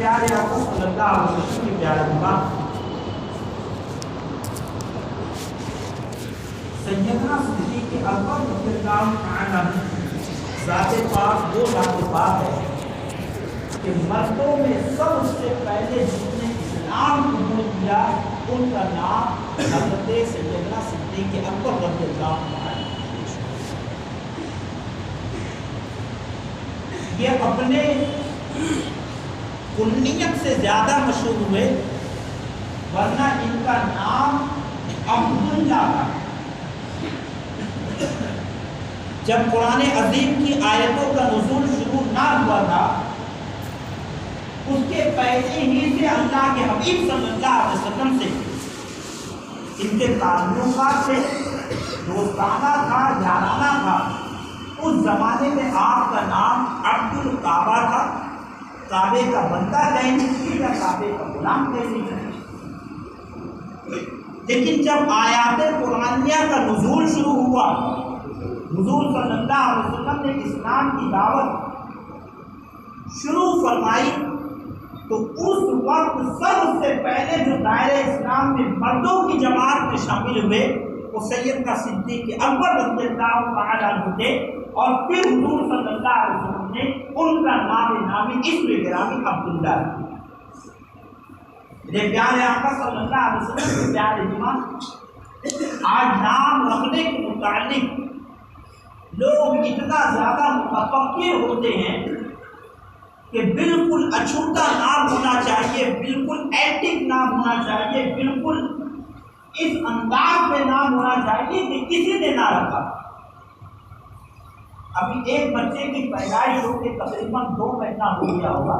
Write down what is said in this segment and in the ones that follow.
پیارے آقا صلی اللہ علیہ وسلم کے پیارے امام سیدنا صدیق اکبر رضی اللہ عنہ ذات پاک وہ ذات پاک ہے کہ مردوں میں سب سے پہلے جس نے اسلام قبول کیا ان کا نام حضرت سیدنا صدیق اکبر رضی اللہ عنہ۔ یہ اپنے کنیت سے زیادہ مشہور ہوئے، ورنہ ان کا نام عبداللہ تھا۔ جب قرآن عظیم کی آیتوں کا نزول شروع نہ ہوا تھا، اس کے پہلے ہی سے اللہ کے حبیب صلی اللہ علیہ وسلم سے ان کے تعلقات سے دوستانہ تھا، یارانہ تھا۔ اس زمانے میں آپ کا نام عبد الکعبہ تھا، کعبے کا بندہ کہیں نہیں یا کعبے کا غلام کہیں نہیں۔ لیکن جب آیات قرآنیہ کا نزول شروع ہوا، حضور صلی اللہ علیہ وسلم نے اسلام کی دعوت شروع فرمائی، تو اس وقت سب سے پہلے جو دائرہ اسلام میں مردوں کی جماعت میں شامل ہوئے وہ سیدنا صدیق اکبر رضی اللہ تعالیٰ عنہ تھے، اور پھر حضور صلی اللہ علیہ وسلم نے ان کا نامی اسم گرامی عبداللہ۔ میرے پیارے آقا صلی اللہ علیہ وسلم کے پیارے ایمان، آج نام رکھنے کے متعلق لوگ اتنا زیادہ متفکر ہوتے ہیں کہ بالکل اچھوتا نام ہونا چاہیے، بالکل ایٹک نام ہونا چاہیے، بالکل اس انداز میں نام ہونا چاہیے کہ کسی نے نہ رکھا۔ ابھی ایک بچے کی پیدائش ہو کے تقریباً 2 مہینہ ہو گیا ہوگا،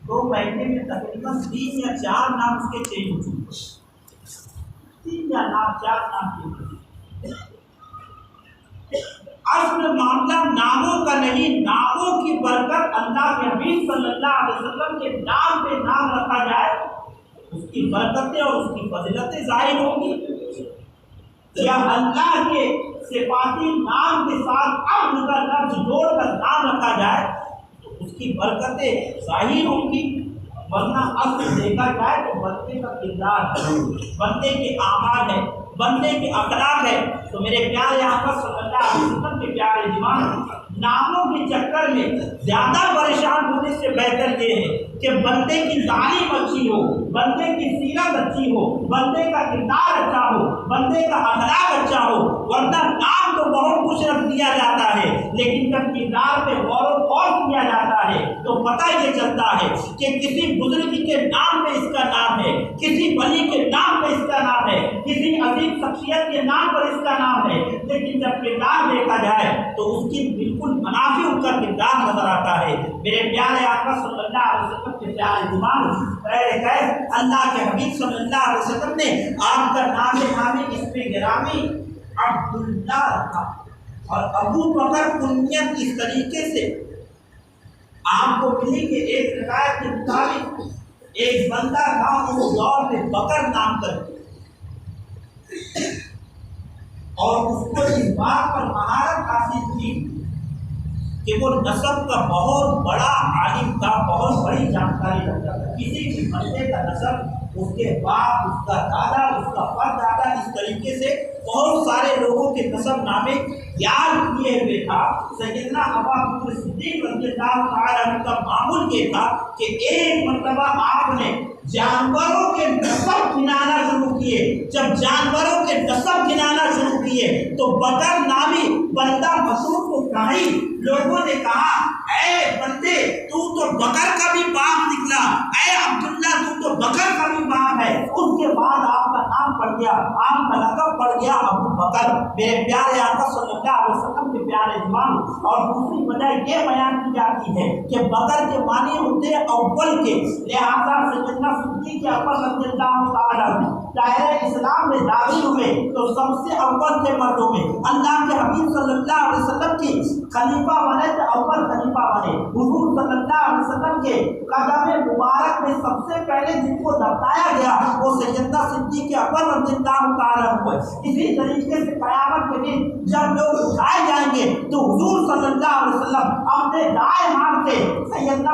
2 مہینے میں تقریباً 3 یا 4 نام اس کے چینج ہو چکے، 3 یا 4 نام چینج ہو چکے۔ اصل معاملہ ناموں کا نہیں، ناموں کی برکت اللہ کے حبیب صلی اللہ علیہ وسلم کے نام پہ نام رکھا جائے، اس کی برکتیں اور اس کی فضیلتیں ظاہر ہوں گی، یا اللہ کے صفاتی نام کے ساتھ عبد کا لفظ جوڑ کر نام رکھا جائے تو اس کی برکتیں ظاہر ہوں گی۔ ورنہ اصل دیکھا جائے تو بندے کا کردار ہے، بندے کے اعمال ہے، بندے کے اخلاق ہے۔ تو میرے پیارے آقا صلی اللہ علیہ وسلم کے پیارے دیوان، ناموں کے چکر میں زیادہ پریشان ہونے سے بہتر یہ ہے کہ بندے کی تعلیم اچھی ہو، بندے کی سیرت اچھی ہو، بندے کا کردار اچھا ہو، بندے کا اخلاق اچھا ہو۔ ورنہ نام تو بہت کچھ رکھ دیا جاتا ہے، لیکن جب کردار پہ غور و خوض کیا جاتا ہے تو پتہ یہ چلتا ہے کہ کسی بزرگ کے نام پہ اس کا نام ہے، کسی ولی کے نام پہ اس کا نام ہے، کسی عظیم شخصیت کے نام پر اس کا نام ہے، لیکن جب کردار دیکھا جائے تو اس کی بالکل منافی ان کا کردار نظر آتا ہے۔ میرے پیارے آقا صلی اللہ علیہ وسلم کے پیارے ایمان، اللہ کے حبیب صلی اللہ علیہ وسلم نے آپ کا نامی اسم گرامی عبداللہ رکھا، اور ابو بکر کنیت اس طریقے سے آپ کو ملی کہ ایک روایت کے مطابق ایک بندہ تھا اس دور میں بکر نام کر، اور اس کو اس بات پر مہارت حاصل تھی کہ وہ نسب کا بہت بڑا عالم تھا، بہت بڑی جانکاری رکھتا تھا۔ کسی بھی بندے کا نسب، اس کے باپ، اس کا دادا، اس کا پردادا، اس طریقے سے بہت سارے لوگوں کے نسب نامے یاد کیے ہوئے تھا۔ سیدنا ابو بکر صدیق رضی اللہ تعالیٰ عنہ کا معمول یہ تھا کہ ایک مرتبہ آپ نے جانوروں کے نسب گنانا شروع کیے۔ جب جانوروں کے نسب گنانا شروع کیے تو بکر نامی بندہ مسعود کو کہی، لوگوں نے کہا اے بندے تو بکر کا بھی باپ نکلا، اے عبداللہ تو بکر کا بھی باپ ہے۔ اس کے بعد آپ کا نام پڑ گیا، آپ کا لقب پڑ گیا ابو بکر۔ میرے پیارے آقا صلی اللہ علیہ وسلم کے پیارے ایمان، اور دوسری وجہ یہ بیان کی جاتی ہے کہ بکر کے معنی ہوتے ہیں اول کے، لہذا سیدنا صدیق اکبر رضی اللہ تعالیٰ عنہ دائرہ اسلام میں داخل ہوئے تو سب سے اول تھے مردوں میں۔ اللہ کے حبیب صلی اللہ علیہ وسلم کی خلیفہ بنے تو اول خلیفہ بنے۔ حضور صلی اللہ علیہ وسلم کے قدم مبارک میں سب سے پہلے جن کو دفنایا گیا وہ سیدنا صدیق اکبر رضی اللہ تعالیٰ عنہ۔ اسی طریقے سے قیامت کے دن جب لوگ اٹھائے جائیں گے تو حضور صلی اللہ علیہ وسلم اپنے دائیں ہاتھ سے سیدنا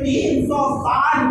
360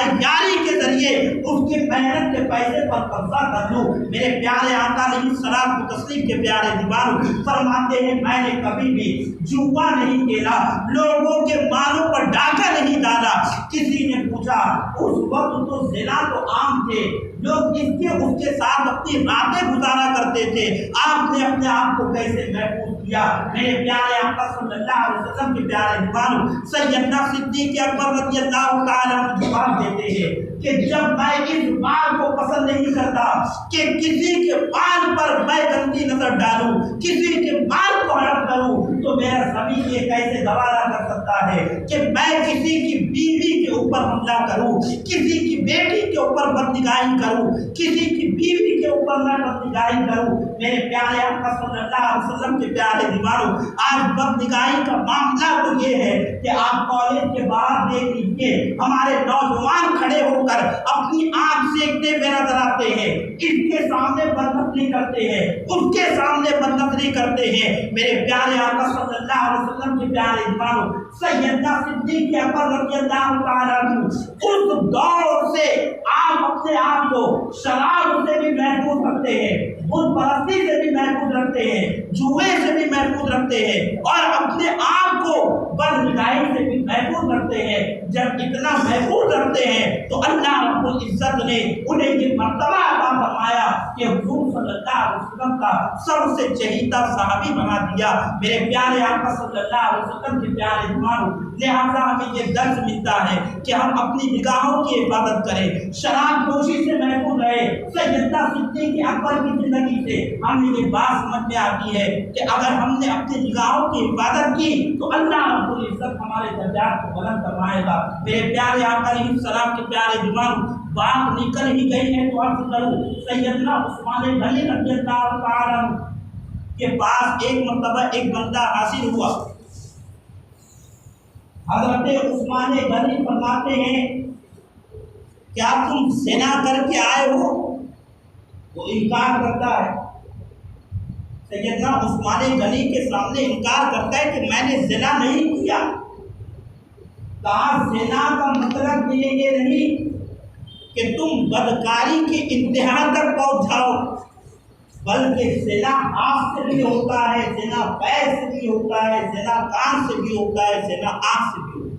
عیاری کے ذریعے اس کی محنت کے پیسے پر قبضہ کر لوں۔ میرے پیارے آقا علیہ الصلوۃ والتسلیم کے پیارے دیوانوں فرماتے ہیں میں نے کبھی بھی جوا نہیں کھیلا، لوگوں کے مالوں پر ڈاکہ نہیں ڈالا۔ کسی نے پوچھا اس وقت تو زنا تو عام تھے، لوگ اس کے ساتھ اپنی راتیں گزارا کرتے تھے، آپ نے اپنے آپ کو کیسے محفوظ کیا؟ میرے پیارے آقا صلی اللہ علیہ وسلم کے پیارے دیوانوں سیدنا صدیق اکبر رضی اللہ تعالیٰ عنہ جواب دیتے ہیں کہ جب میں اس بات کو پسند نہیں کرتا کہ کسی کے مال پر میں گندی نظر ڈالوں، کسی کے مال کو ہڑپ کروں، تو میرا زمین یہ کیسے گوارا کر سکتا ہے کہ میں کسی کی بیوی کے اوپر حملہ کروں، کسی کی بیٹی کے اوپر بدنگاہی کروں، کسی کی بیوی کے اوپر میں بدنگاہی کروں؟ میرے پیارے آقا صلی اللہ علیہ وسلم کے پیارے دیوانوں آج بدنگاہی کا معاملہ تو یہ ہے کہ آپ کالج کے باہر دیکھ لیجیے ہمارے نوجوان کھڑے ہو کر اپنی آنکھ سینکتے ہوئے نظر آتے ہیں، اس کے سامنے بدنظری کرتے ہیں، اس کے سامنے بدنظری کرتے ہیں۔ میرے پیارے آقا صلی اللہ علیہ وسلم کے پیارے دیوانوں سیدنا صدیق اکبر رضی اللہ تعالیٰ عنہ اس دور سے آپ اپنے آپ کو شراب سے بھی محفوظ رکھتے ہیں، بت پرستی سے بھی محفوظ رکھتے ہیں، جوئے سے بھی محفوظ رکھتے ہیں، اور اپنے آپ کو بدنگاہی سے بھی محفوظ رکھتے ہیں۔ جب اتنا محفوظ رکھتے ہیں تو اللہ رب العزت نے انہیں یہ مرتبہ عطا فرمایا کہ حضور صلی اللہ علیہ وسلم کا سب سے چہیتا صحابی بنا دیا۔ میرے پیارے آقا صلی اللہ علیہ وسلم کے پیارے دیوانوں لہذا ہمیں یہ درس ملتا ہے کہ ہم اپنی نگاہوں کی حفاظت کریں، شراب نوشی سے محفوظ رہے۔ سیدنا صدیق اکبر کی زندگی سے ہمیں یہ بات سمجھ میں آتی ہے کہ اگر ہم نے اپنی نگاہوں کی حفاظت کی تو اللہ رب العزت ہمارے درجات کو بلند فرمائے گا۔ میرے پیارے آقا علیہ السلام کے پیارے دیوانوں بات نکل ہی گئی ہے تو عرض کروں سیدنا عثمان غنی رضی اللہ تعالیٰ عنہ کے پاس ایک مرتبہ ایک بندہ حاضر ہوا۔ حضرت عثمان غنی فرماتے ہیں کیا تم زنا کر کے آئے ہو؟ وہ انکار کرتا ہے۔ سیدنا عثمان غنی کے سامنے انکار کرتا ہے کہ میں نے زنا نہیں کیا۔ کہا زنا کا مطلب یہ نہیں کہ تم بدکاری کے انتہا تک پہنچ جاؤ، بلکہ زنا آنکھ سے بھی ہوتا ہے، زنا پیر سے بھی ہوتا ہے، زنا کان سے بھی ہوتا ہے، زنا آنکھ سے بھی ہوتا ہے۔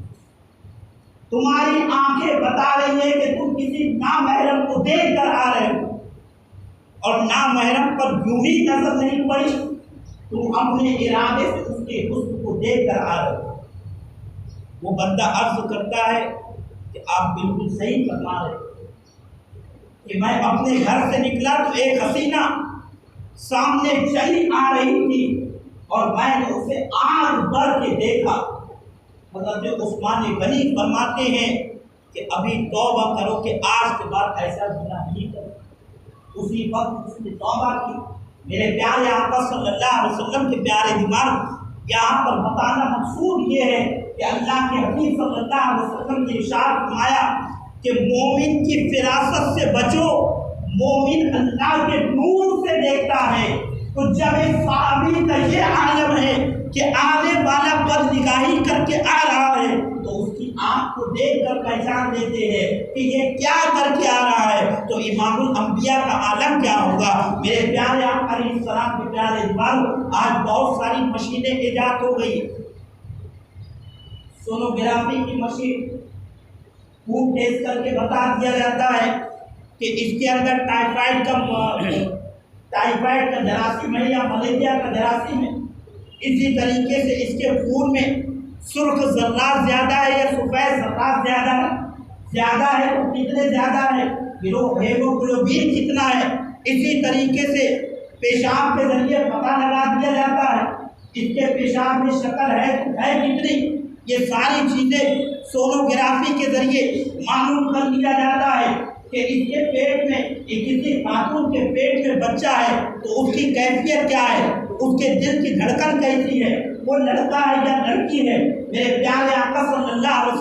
تمہاری آنکھیں بتا رہی ہیں کہ تم کسی نامحرم کو دیکھ کر آ رہے ہو، اور نامحرم پر یوں ہی نظر نہیں پڑی، تم اپنے ارادے سے اس کے حسن کو دیکھ کر آ رہے ہو۔ وہ بندہ عرض کرتا ہے کہ آپ بالکل صحیح فرما رہے ہو کہ میں اپنے گھر سے نکلا تو ایک حسینہ سامنے چلی آ رہی تھی اور میں نے اسے آنکھ بھر کے دیکھا۔ حضرت عثمان غنی فرماتے ہیں کہ ابھی توبہ کرو کہ آج کے بعد ایسا گناہ نہیں کرو۔ اسی وقت اس نے توبہ کی۔ میرے پیارے آقا صلی اللہ علیہ وسلم کے پیارے دماغ یہاں پر بتانا مقصود یہ ہے کہ اللہ کے حبیب صلی اللہ علیہ وسلم نے ارشاد فرمایا کہ مومن کی فراست سے بچو، مومن اللہ کے نور سے دیکھتا ہے۔ تو جب ایک صحابی کا یہ عالم ہے کہ آنے والا بد نگاہی کر کے آ رہا ہے تو اس کی آنکھ کو دیکھ کر پہچان لیتے ہیں کہ یہ کیا کر کے آ رہا ہے، تو امام الانبیاء کا عالم کیا ہوگا؟ میرے پیارے آقا علیہ السلام کے پیارے دیوانوں آج بہت ساری مشینیں ایجاد ہو گئی۔ سونوگرافی کی مشین خون ٹیسٹ کر کے بتا دیا جاتا ہے کہ اس کے اندر ٹائیفائڈ کا جراثیم ہے یا ملیریا کا جراثیم ہے۔ اسی طریقے سے اس کے خون میں سرخ ذرات زیادہ ہے یا سفید ذرات زیادہ ہے تو کتنے زیادہ ہے، ہیموگلوبین کتنا ہے۔ اسی طریقے سے پیشاب کے ذریعے پتہ لگا دیا جاتا ہے اس کے پیشاب میں شکر ہے کتنی۔ یہ ساری چیزیں سونوگرافی کے ذریعے معلوم کر لیا جاتا ہے کہ اس کے پیٹ میں کسی خاتون کے پیٹ میں بچہ ہے تو اس کی کیفیت کیا ہے، اس کے دل کی دھڑکن کیسی ہے، وہ لڑکا ہے یا لڑکی ہے۔ میرے پیارے آقا صلی اللہ علیہ وسلم